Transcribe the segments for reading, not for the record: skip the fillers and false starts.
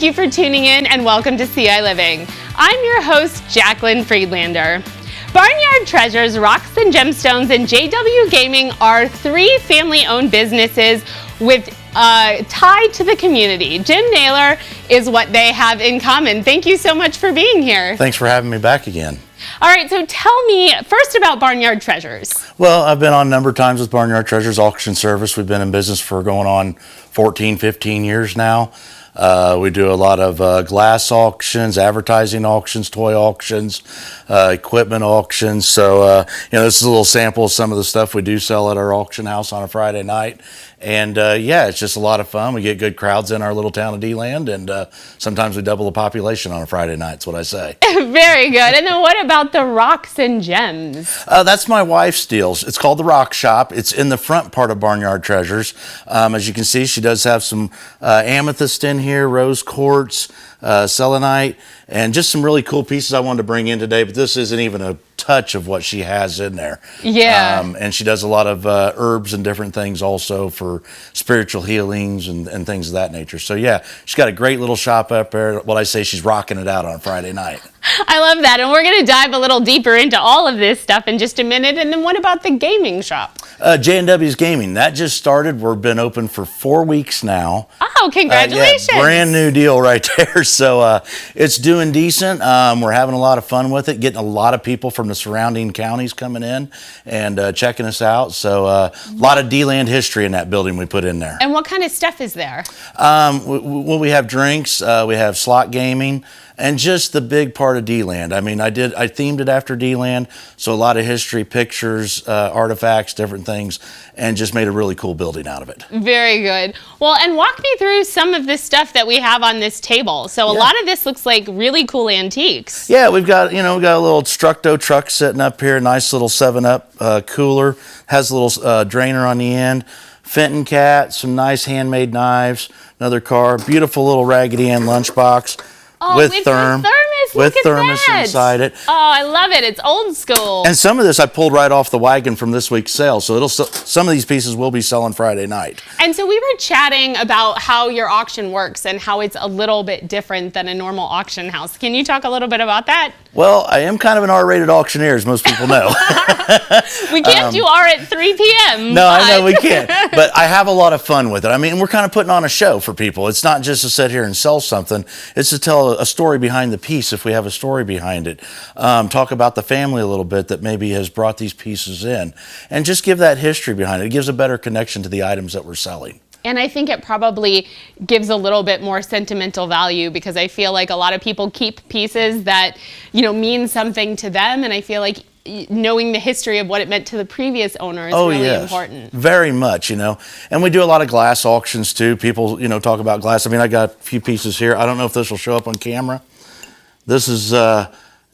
Thank you for tuning in and welcome to ciLiving. I'm your host, Jaclyn Friedlander. Barnyard Treasures, Rocks and Gemstones, and JW Gaming are three family-owned businesses with tie to the community. Jim Naylor is what they have in common. Thank you so much for being here. Thanks for having me back again. All right, so tell me first about Barnyard Treasures. Well, I've been on a number of times with Barnyard Treasures Auction Service. We've been in business for going on 14, 15 years now. We do a lot of glass auctions, advertising auctions, toy auctions, equipment auctions. So, this is a little sample of some of the stuff we do sell at our auction house on a Friday night. And yeah, it's just a lot of fun. We get good crowds in our little town of Deland, and sometimes we double the population on a Friday night, that's what I say. Very good. And then what about the Rocks and Gems? That's my wife's deal. It's called the Rock Shop. It's in the front part of Barnyard Treasures. As you can see, she does have some amethyst in here, rose quartz, selenite, and just some really cool pieces I wanted to bring in today, but this isn't even a touch of what she has in there. Yeah. And she does a lot of herbs and different things also for spiritual healings and things of that nature. So yeah, she's got a great little shop up there. What I say, she's rocking it out on Friday night. I love that. And we're going to dive a little deeper into all of this stuff in just a minute. And then what about the gaming shop? J&W's Gaming, that just started. We've been open for 4 weeks now. Oh, congratulations. Yeah, brand new deal right there. So it's doing decent. We're having a lot of fun with it, getting a lot of people from the surrounding counties coming in and checking us out. So a lot of Deland history in that building we put in there. And what kind of stuff is there? We have drinks, we have slot gaming, and just the big part of Deland. I mean, I themed it after Deland, so a lot of history, pictures, artifacts, different things, and just made a really cool building out of it. Very good. Well, and walk me through some of this stuff that we have on this table. So a lot of this looks like really cool antiques. Yeah, we've got a little Structo truck sitting up here, nice little 7-Up cooler, has a little drainer on the end. Fenton cat, some nice handmade knives, another car, beautiful little Raggedy Ann lunchbox. Oh, with thermos. With thermos inside it. Oh, I love it. It's old school. And some of this I pulled right off the wagon from this week's sale. So some of these pieces will be selling Friday night. And so we were chatting about how your auction works and how it's a little bit different than a normal auction house. Can you talk a little bit about that? Well, I am kind of an R-rated auctioneer, as most people know. We can't do R at 3 p.m. No, I know we can't. But I have a lot of fun with it. I mean, we're kind of putting on a show for people. It's not just to sit here and sell something. It's to tell a story behind the piece if we have a story behind it. Talk about the family a little bit that maybe has brought these pieces in. And just give that history behind it. It gives a better connection to the items that we're selling. And I think it probably gives a little bit more sentimental value because I feel like a lot of people keep pieces that, mean something to them. And I feel like knowing the history of what it meant to the previous owner is really important. Very much, And we do a lot of glass auctions too. People, talk about glass. I mean, I got a few pieces here. I don't know if this will show up on camera. This is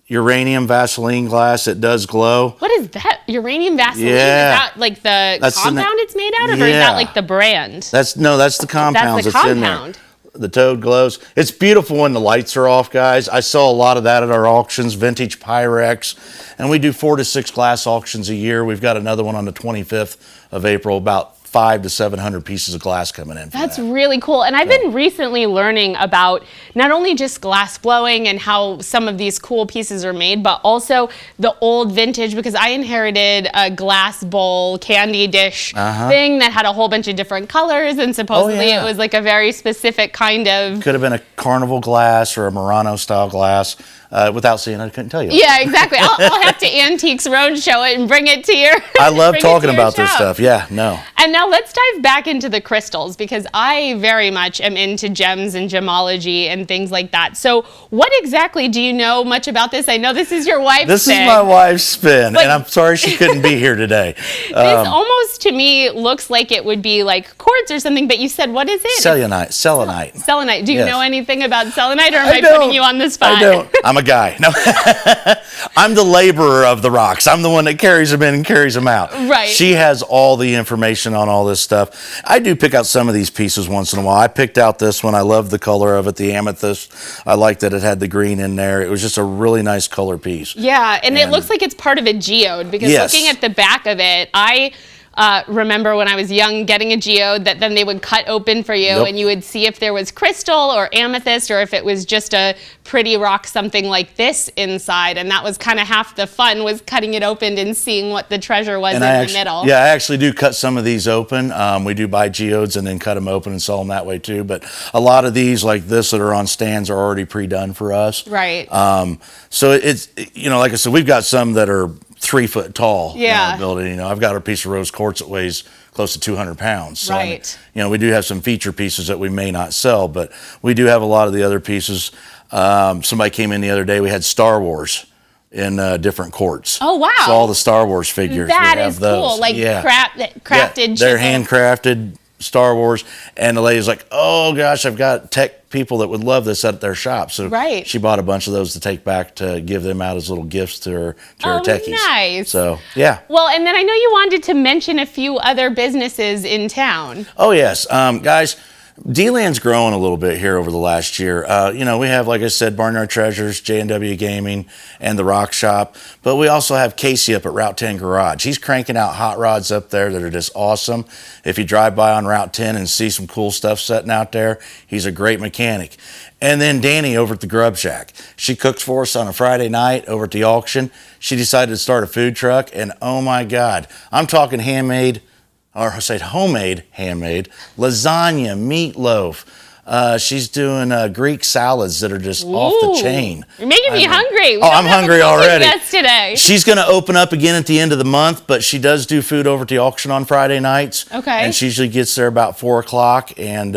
uranium Vaseline glass. It does glow. What is that? Uranium Vaseline? Yeah. Is that like the compound it's made out of, or is that like the brand? That's the compounds that's in there. The toad glows. It's beautiful when the lights are off, guys. I sell a lot of that at our auctions, vintage Pyrex, and we do 4 to 6 glass auctions a year. We've got another one on the 25th of April, about 500 to 700 pieces of glass coming in. That's really cool. And I've been recently learning about not only just glass blowing and how some of these cool pieces are made, but also the old vintage, because I inherited a glass bowl candy dish thing that had a whole bunch of different colors, and supposedly it was like a very specific kind of... Could have been a carnival glass or a Murano style glass. Without seeing it, I couldn't tell you. Yeah, exactly. I'll have to Antiques Roadshow it and bring it to your... I love talking about this stuff. Yeah, no. And now let's dive back into the crystals, because I very much am into gems and gemology and things like that. So what exactly do you know much about this? I know this is your wife's This is my wife's spin, and I'm sorry she couldn't be here today. This almost, to me, looks like it would be like quartz or something, but you said, what is it? Selenite. Selenite. Do you know anything about selenite, or am I putting you on the spot? I don't. I'm a guy. No, I'm the laborer of the rocks. I'm the one that carries them in and carries them out. Right. She has all the information on all this stuff. I do pick out some of these pieces once in a while. I picked out this one. I love the color of it, the amethyst. I like that it had the green in there. It was just a really nice color piece. Yeah, and it looks like it's part of a geode, because looking at the back of it, remember when I was young getting a geode that then they would cut open for you, and you would see if there was crystal or amethyst, or if it was just a pretty rock, something like this inside. And that was kind of half the fun, was cutting it open and seeing what the treasure was in the middle. Yeah, I actually do cut some of these open. We do buy geodes and then cut them open and sell them that way too. But a lot of these like this that are on stands are already pre-done for us. Right. So it's, you know, like I said, we've got some that are 3 foot tall. Yeah. In our building. You know, I've got a piece of rose quartz that weighs close to 200 pounds. So, right. I mean, you know, we do have some feature pieces that we may not sell, but we do have a lot of the other pieces. Somebody came in the other day, we had Star Wars in different quartz. Oh, wow. So all the Star Wars figures. That is cool. Like crafted. They're handcrafted Star Wars. And the lady's like, oh gosh, I've got tech people that would love this at their shop. So she bought a bunch of those to take back to give them out as little gifts to her techies. Nice. So, yeah. Well, and then I know you wanted to mention a few other businesses in town. Oh, yes. Guys, Deland's growing a little bit here over the last year. You know, we have, like I said, Barnyard Treasures, J&W Gaming, and the Rock Shop. But we also have Casey up at Route 10 Garage. He's cranking out hot rods up there that are just awesome. If you drive by on Route 10 and see some cool stuff sitting out there, he's a great mechanic. And then Danny over at the Grub Shack. She cooks for us on a Friday night over at the auction. She decided to start a food truck, and oh my God, I'm talking handmade, or I said homemade, handmade, lasagna, meatloaf. She's doing Greek salads that are just off the chain. You're making me hungry. I'm hungry already. Yesterday. She's going to open up again at the end of the month, but she does do food over at the auction on Friday nights. Okay. And she usually gets there about 4 o'clock. And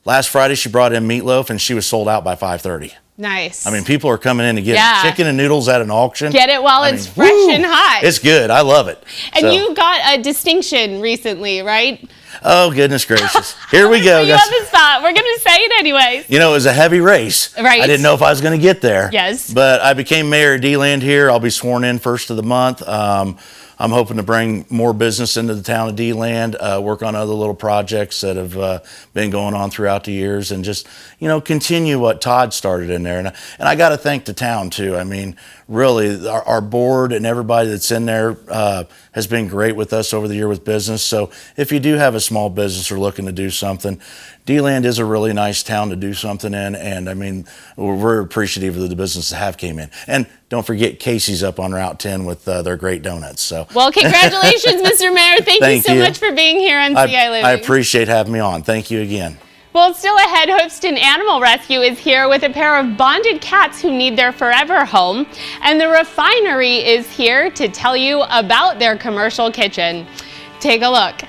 last Friday she brought in meatloaf, and she was sold out by 5:30. Nice. I mean, people are coming in to get chicken and noodles at an auction. Get it while it's fresh and hot. It's good. I love it. And you got a distinction recently, right? Oh, goodness gracious. Here we go. You on the spot. We're going to say it anyways. You know, it was a heavy race. Right. I didn't know if I was going to get there. Yes. But I became mayor of Deland here. I'll be sworn in first of the month. I'm hoping to bring more business into the town of Deland, work on other little projects that have been going on throughout the years, and just, you know, continue what Todd started in there. And I got to thank the town too. I mean, really, our board and everybody that's in there has been great with us over the year with business. So if you do have a small business or looking to do something, Deland is a really nice town to do something in, and I mean, we're appreciative of the businesses that have came in. And don't forget, Casey's up on Route 10 with their great donuts. So, well, congratulations, Mr. Mayor. Thank you so much for being here on ciLiving. I appreciate having me on. Thank you again. Well, still ahead, Hoofston Animal Rescue is here with a pair of bonded cats who need their forever home, and the refinery is here to tell you about their commercial kitchen. Take a look.